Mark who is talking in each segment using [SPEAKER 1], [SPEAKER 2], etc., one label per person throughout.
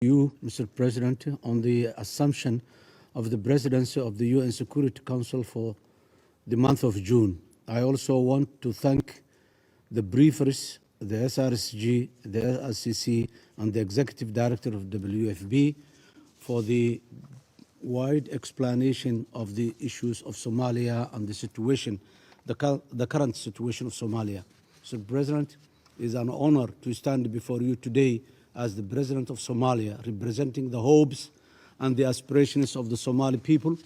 [SPEAKER 1] you, Mr. President, on the assumption of the presidency of the UN Security Council for the month of June. I also want to thank the briefers, the SRSG, the SRCC, and the Executive Director of WFP for the wide explanation of the issues of Somalia and the situation, the current situation of Somalia. Mr. President, it is an honor to stand before you today as the President of Somalia, representing the hopes and the aspirations of the Somali people.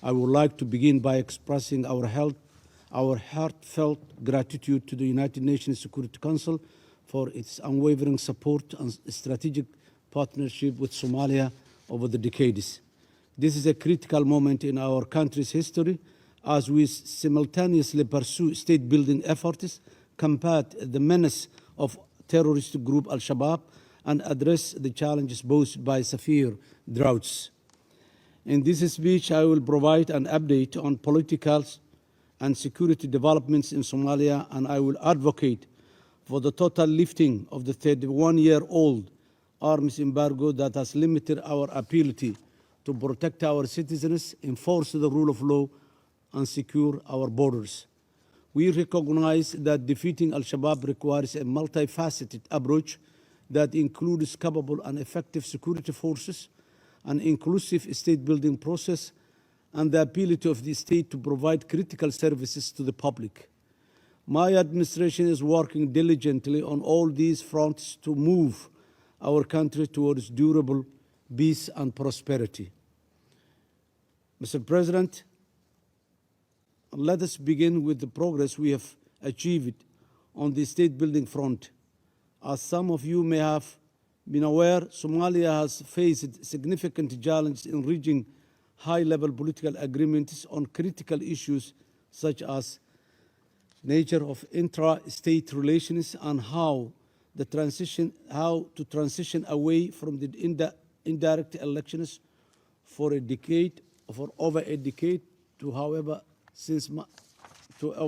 [SPEAKER 1] I would like to begin by expressing our heartfelt gratitude to the United Nations Security Council for its unwavering support and strategic partnership with Somalia over the decades. This is a critical moment in our country's history as we simultaneously pursue state-building efforts, combat the menace of terrorist group Al-Shabaab, and address the challenges posed by severe droughts. In this speech, I will provide an update on political and security developments in Somalia, and I will advocate for the total lifting of the 31-year-old arms embargo that has limited our ability to protect our citizens, enforce the rule of law, and secure our borders. We recognize that defeating Al-Shabaab requires a multifaceted approach that includes capable and effective security forces, an inclusive state-building process, and the ability of the state to provide critical services to the public. My administration is working diligently on all these fronts to move our country towards durable peace and prosperity. Mr. President, let us begin with the progress we have achieved on the state-building front. As some of you may have been aware, Somalia has faced significant challenges in reaching high-level political agreements on critical issues such as nature of intra-state relations and how to transition away from the indirect elections for over a decade to over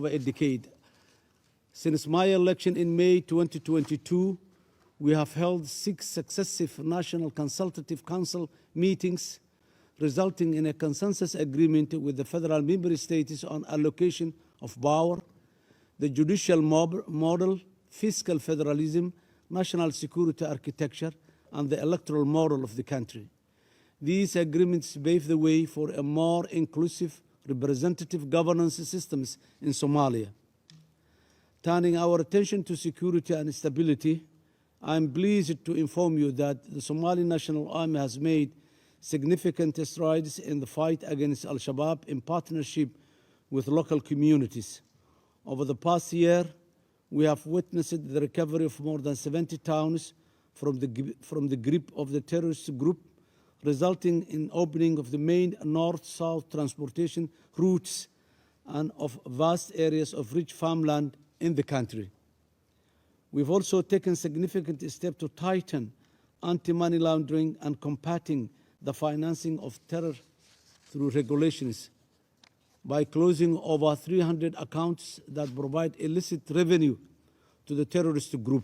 [SPEAKER 1] a decade. Since my election in May 2022, we have held 6 successive National Consultative Council meetings, resulting in a consensus agreement with the federal member states on allocation of power, the judicial model, fiscal federalism, national security architecture, and the electoral model of the country. These agreements pave the way for a more inclusive, representative governance systems in Somalia. Turning our attention to security and stability, I am pleased to inform you that the Somali National Army has made significant strides in the fight against Al-Shabaab in partnership with local communities. Over the past year, we have witnessed the recovery of more than 70 towns from the grip of the terrorist group, resulting in opening of the main north-south transportation routes and of vast areas of rich farmland in the country. We've also taken significant steps to tighten anti-money laundering and combating the financing of terror through regulations by closing over 300 accounts that provide illicit revenue to the terrorist group.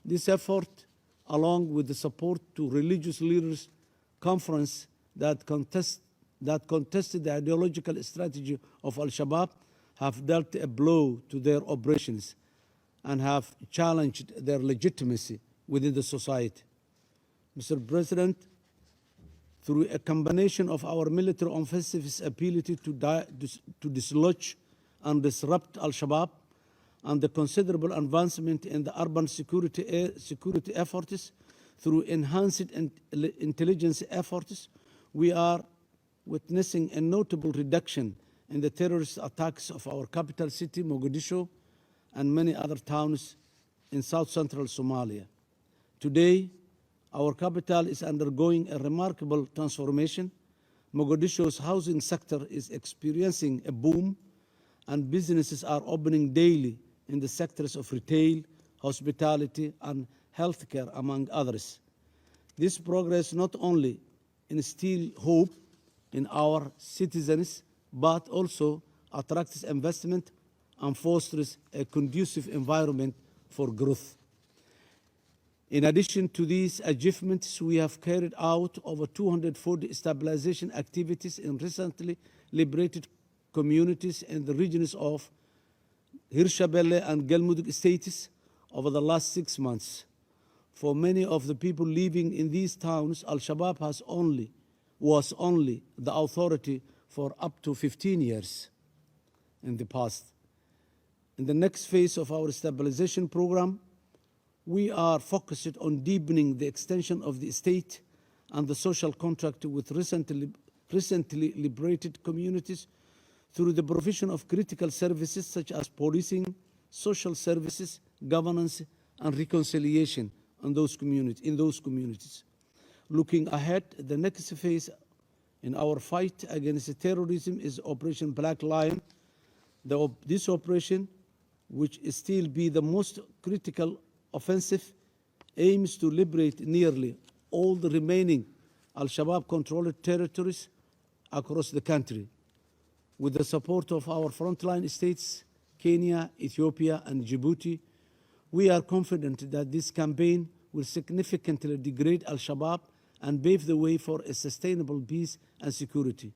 [SPEAKER 1] This effort, along with the support to religious leaders conference that contested the ideological strategy of Al-Shabaab, have dealt a blow to their operations and have challenged their legitimacy within the society. Mr. President, through a combination of our military offensive's ability to dislodge and disrupt Al-Shabaab and the considerable advancement in the urban security efforts through enhanced intelligence efforts, we are witnessing a notable reduction in the terrorist attacks of our capital city, Mogadishu, and many other towns in south-central Somalia. Today, our capital is undergoing a remarkable transformation. Mogadishu's housing sector is experiencing a boom, and businesses are opening daily in the sectors of retail, hospitality, and healthcare, among others. This progress not only instills hope in our citizens, but also attracts investment and fosters a conducive environment for growth. In addition to these achievements, we have carried out over 240 stabilization activities in recently liberated communities in the regions of Hirshabelle and Galmudug states over the last 6 months. For many of the people living in these towns, Al-Shabaab was only the authority for up to 15 years in the past. In the next phase of our stabilization program, we are focused on deepening the extension of the state and the social contract with recently liberated communities through the provision of critical services such as policing, social services, governance, and reconciliation in those communities. Looking ahead, the next phase in our fight against terrorism is Operation Black Lion. This operation, which still be the most critical offensive, aims to liberate nearly all the remaining Al-Shabaab-controlled territories across the country. With the support of our frontline states, Kenya, Ethiopia, and Djibouti, we are confident that this campaign will significantly degrade Al-Shabaab and pave the way for a sustainable peace and security.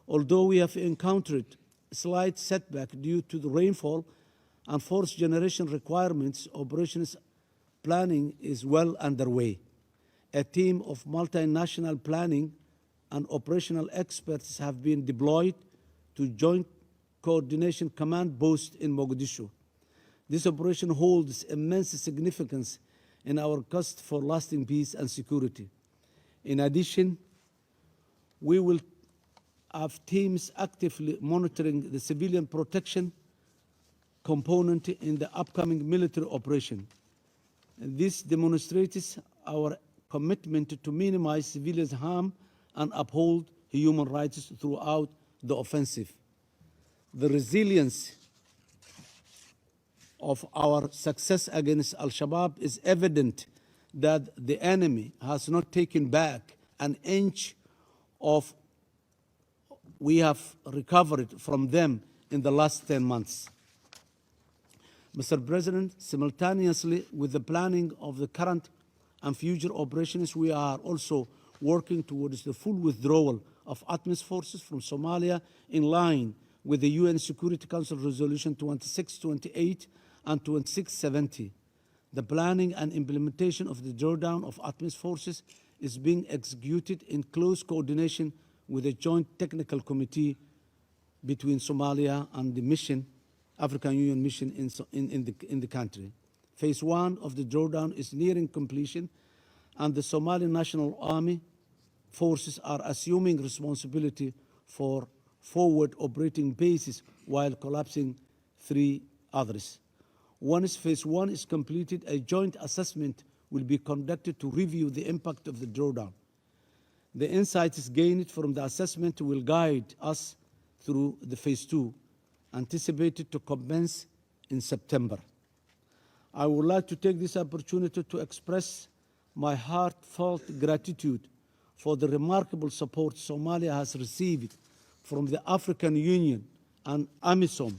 [SPEAKER 1] Although we have encountered slight setback due to the rainfall and force generation requirements, operations planning is well underway. A team of multinational planning and operational experts have been deployed to Joint Coordination Command post in Mogadishu. This operation holds immense significance in our quest for lasting peace and security. In addition, we will have teams actively monitoring the civilian protection component in the upcoming military operation. This demonstrates our commitment to minimize civilians' harm and uphold human rights throughout the offensive. The resilience of our success against Al-Shabaab is evident that the enemy has not taken back an inch of we have recovered from them in the last 10 months. Mr. President, simultaneously with the planning of the current and future operations, we are also working towards the full withdrawal of ATMIS forces from Somalia in line with the UN Security Council Resolution 2628 and 2670. The planning and implementation of the drawdown of ATMIS forces is being executed in close coordination with a joint technical committee between Somalia and the mission, African Union mission in the country. Phase 1 of the drawdown is nearing completion, and the Somali National Army forces are assuming responsibility for forward operating bases while collapsing 3 others. Once Phase 1 is completed, a joint assessment will be conducted to review the impact of the drawdown. The insights gained from the assessment will guide us through the Phase 2, anticipated to commence in September. I would like to take this opportunity to express my heartfelt gratitude for the remarkable support Somalia has received from the African Union and AMISOM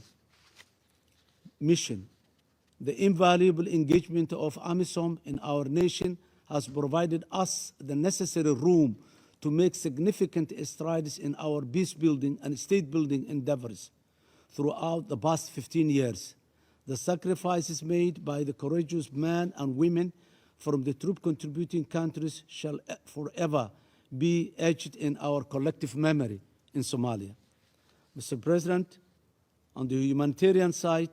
[SPEAKER 1] mission. The invaluable engagement of AMISOM in our nation has provided us the necessary room to make significant strides in our peace-building and state-building endeavors throughout the past 15 years. The sacrifices made by the courageous men and women from the troop-contributing countries shall forever be etched in our collective memory in Somalia. Mr. President, on the humanitarian side,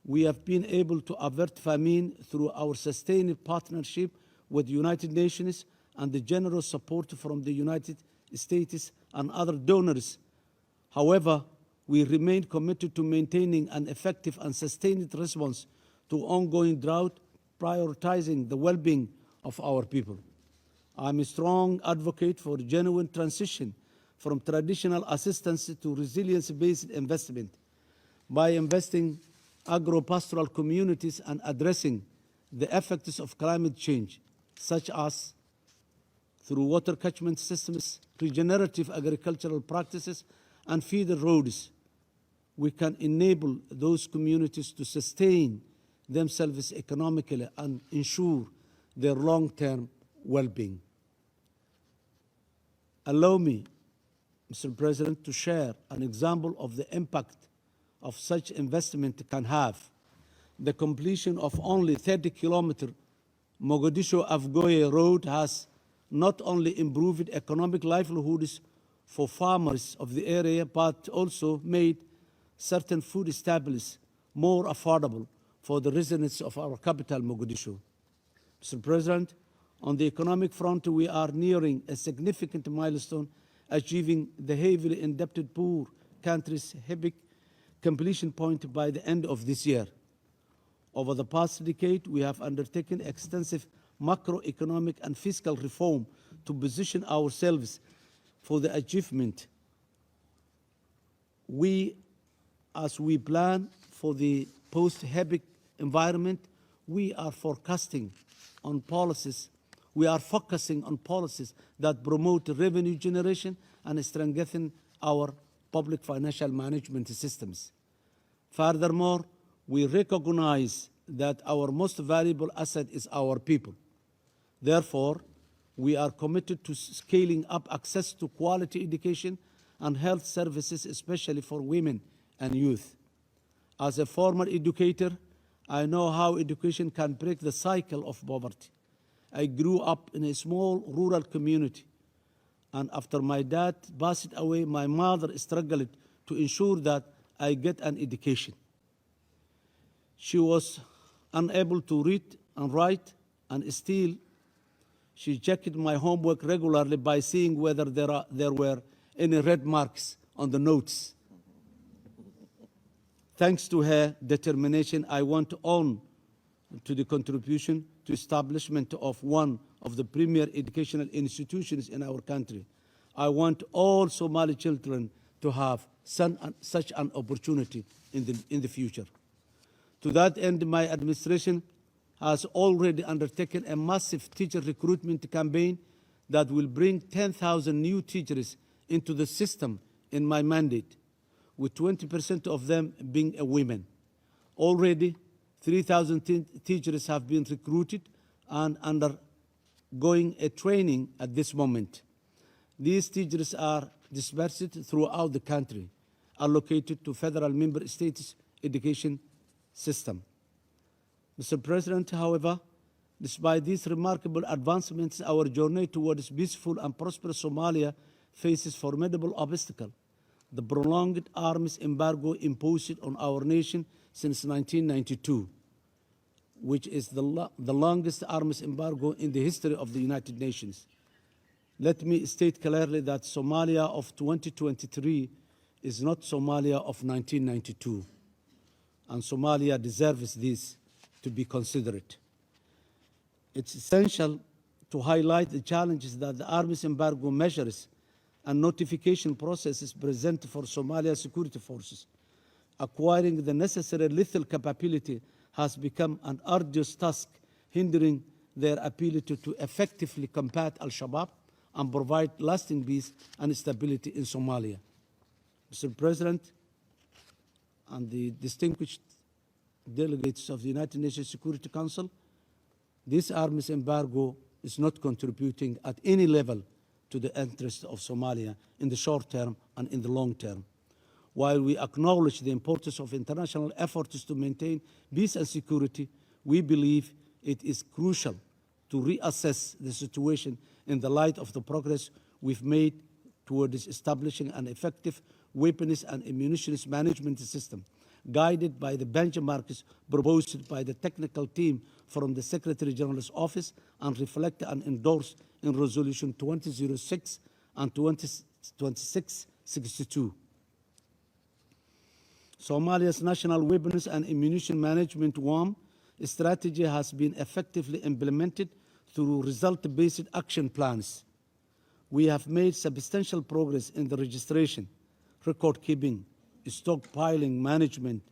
[SPEAKER 1] we have been able to avert famine through our sustained partnership with the United Nations and the generous support from the United States and other donors. However, we remain committed to maintaining an effective and sustained response to ongoing drought, prioritizing the well-being of our people. I'm a strong advocate for genuine transition from traditional assistance to resilience-based investment. By investing agro-pastoral communities and addressing the effects of climate change, such as through water catchment systems, regenerative agricultural practices, and feeder roads, we can enable those communities to sustain themselves economically and ensure their long-term well-being. Allow me, Mr. President, to share an example of the impact of such investment can have. The completion of only 30-kilometer Mogadishu-Afgoye road has not only improved economic livelihoods for farmers of the area, but also made certain food staples more affordable for the residents of our capital, Mogadishu. Mr. President, on the economic front, we are nearing a significant milestone, achieving the heavily indebted poor country's epic completion point by the end of this year. Over the past decade, we have undertaken extensive macroeconomic and fiscal reform to position ourselves for the achievement. As we plan for the post-epic environment, we are focusing on policies that promote revenue generation and strengthen our public financial management systems. Furthermore, we recognize that our most valuable asset is our people. Therefore, we are committed to scaling up access to quality education and health services, especially for women and youth. As a former educator, I know how education can break the cycle of poverty. I grew up in a small rural community, and after my dad passed away, my mother struggled to ensure that I get an education. She was unable to read and write, and still she checked my homework regularly by seeing whether there were any red marks on the notes. Thanks to her determination, I want to own to the contribution to establishment of one of the premier educational institutions in our country. I want all Somali children to have such an opportunity in the future. To that end, my administration has already undertaken a massive teacher recruitment campaign that will bring 10,000 new teachers into the system in my mandate, with 20% of them being women. Already, 3,000 teachers have been recruited and undergoing a training at this moment. These teachers are dispersed throughout the country, allocated to federal member states' education system. Mr. President, however, despite these remarkable advancements, our journey towards peaceful and prosperous Somalia faces formidable obstacles. The prolonged arms embargo imposed on our nation since 1992, which is the longest arms embargo in the history of the United Nations. Let me state clearly that Somalia of 2023 is not Somalia of 1992, and Somalia deserves this to be considered. It's essential to highlight the challenges that the arms embargo measures and notification processes present for Somalia security forces. Acquiring the necessary lethal capability has become an arduous task, hindering their ability to effectively combat Al-Shabaab and provide lasting peace and stability in Somalia. Mr. President, and the distinguished delegates of the United Nations Security Council, this arms embargo is not contributing at any level to the interests of Somalia in the short term and in the long term. While we acknowledge the importance of international efforts to maintain peace and security, we believe it is crucial to reassess the situation in the light of the progress we've made towards establishing an effective weapons and ammunition management system, guided by the benchmarks proposed by the technical team from the Secretary General's office and reflected and endorsed in Resolution 2006 and 2662. Somalia's National Weapons and Ammunition Management WAM strategy has been effectively implemented through result-based action plans. We have made substantial progress in the registration, record-keeping, stockpiling management,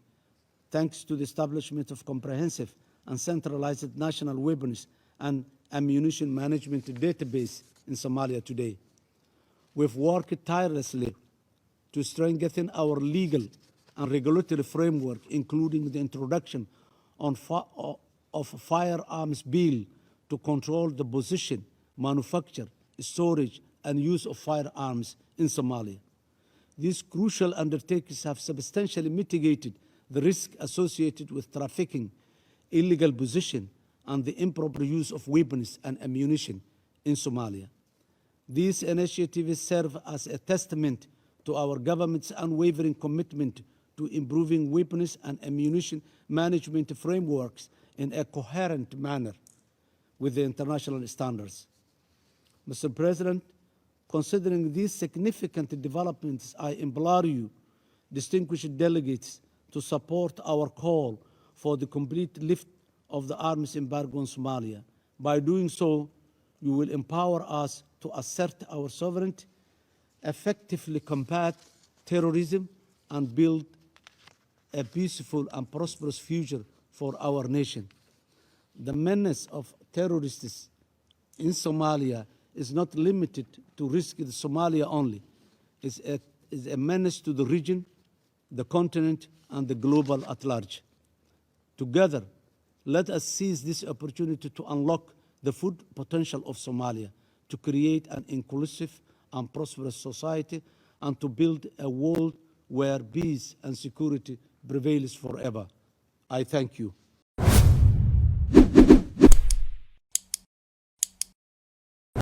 [SPEAKER 1] thanks to the establishment of comprehensive and centralized national weapons and ammunition management database in Somalia today. We've worked tirelessly to strengthen our legal and regulatory framework, including the introduction of a firearms bill to control the possession, manufacture, storage, and use of firearms in Somalia. These crucial undertakings have substantially mitigated the risk associated with trafficking, illegal possession, and the improper use of weapons and ammunition in Somalia. These initiatives serve as a testament to our government's unwavering commitment to improving weapons and ammunition management frameworks in a coherent manner with the international standards. Mr. President, considering these significant developments, I implore you, distinguished delegates, to support our call for the complete lift of the arms embargo on Somalia. By doing so, you will empower us to assert our sovereignty, effectively combat terrorism, and build a peaceful and prosperous future for our nation. The menace of terrorists in Somalia is not limited to risk in Somalia only. It's a menace to the region, the continent, and the global at large. Together, let us seize this opportunity to unlock the full potential of Somalia, to create an inclusive and prosperous society, and to build a world where peace and security prevails forever. I thank you.